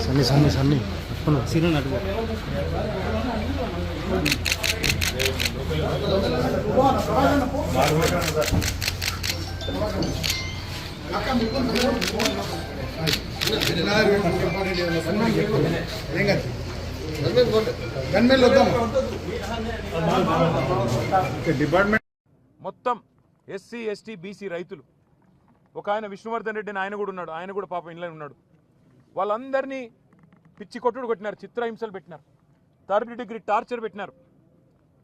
Sunny Sunny Sunny serial నడుపు మొత్తం SC ST BC రైతులు ఒక ఆయన విష్ణువర్ధన్ రెడ్డి అని ఆయన కూడా ఉన్నాడు. ఆయన కూడా పాపం ఇంట్లో ఉన్నాడు. వాళ్ళందరినీ పిచ్చి కొట్టుడు కొట్టినారు, చిత్రహింసలు పెట్టినారు, థర్డ్ డిగ్రీ టార్చర్ పెట్టినారు.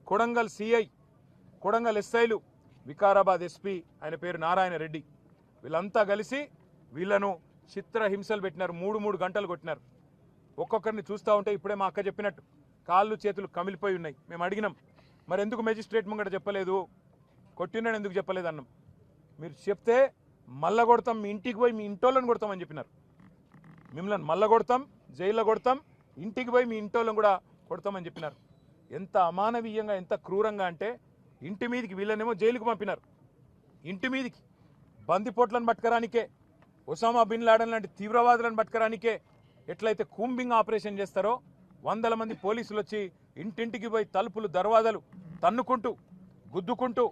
కొడంగల్ సిఐ, కొడంగల్ ఎస్ఐలు, వికారాబాద్ ఎస్పీ ఆయన పేరు నారాయణ రెడ్డి, వీళ్ళంతా కలిసి వీళ్ళను చిత్రహింసలు పెట్టినారు. 3 గంటలు కొట్టినారు. ఒక్కొక్కరిని చూస్తూ ఉంటే ఇప్పుడే మా అక్క చెప్పినట్టు కాళ్ళు చేతులు కమిలిపోయి ఉన్నాయి. మేము అడిగినాం, మరి ఎందుకు మెజిస్ట్రేట్ ముంగట చెప్పలేదు, కొట్టినాడు ఎందుకు చెప్పలేదు అన్నాం. మీరు చెప్తే మళ్ళా కొడతాం, మీ ఇంటికి పోయి మీ ఇంటోళ్ళని కొడతామని చెప్పినారు. మిమ్మల్ని మళ్ళా కొడతాం, జైల్లో కొడతాం, ఇంటికి పోయి మీ ఇంటోళ్ళని కూడా కొడతామని చెప్పినారు. ఎంత అమానవీయంగా, ఎంత క్రూరంగా అంటే ఇంటి మీదికి వీళ్ళనేమో జైలుకు పంపినారు. ఇంటి మీదికి బందిపోట్లను పట్టుకరానికే, ఒసామా బిన్ లాడెన్ లాంటి తీవ్రవాదులను పట్టుకరానికే ఎట్లయితే కూంబింగ్ ఆపరేషన్ చేస్తారో 100 మంది పోలీసులు వచ్చి ఇంటింటికి పోయి తలుపులు దర్వాజాలు తన్నుకుంటూ గుద్దుకుంటూ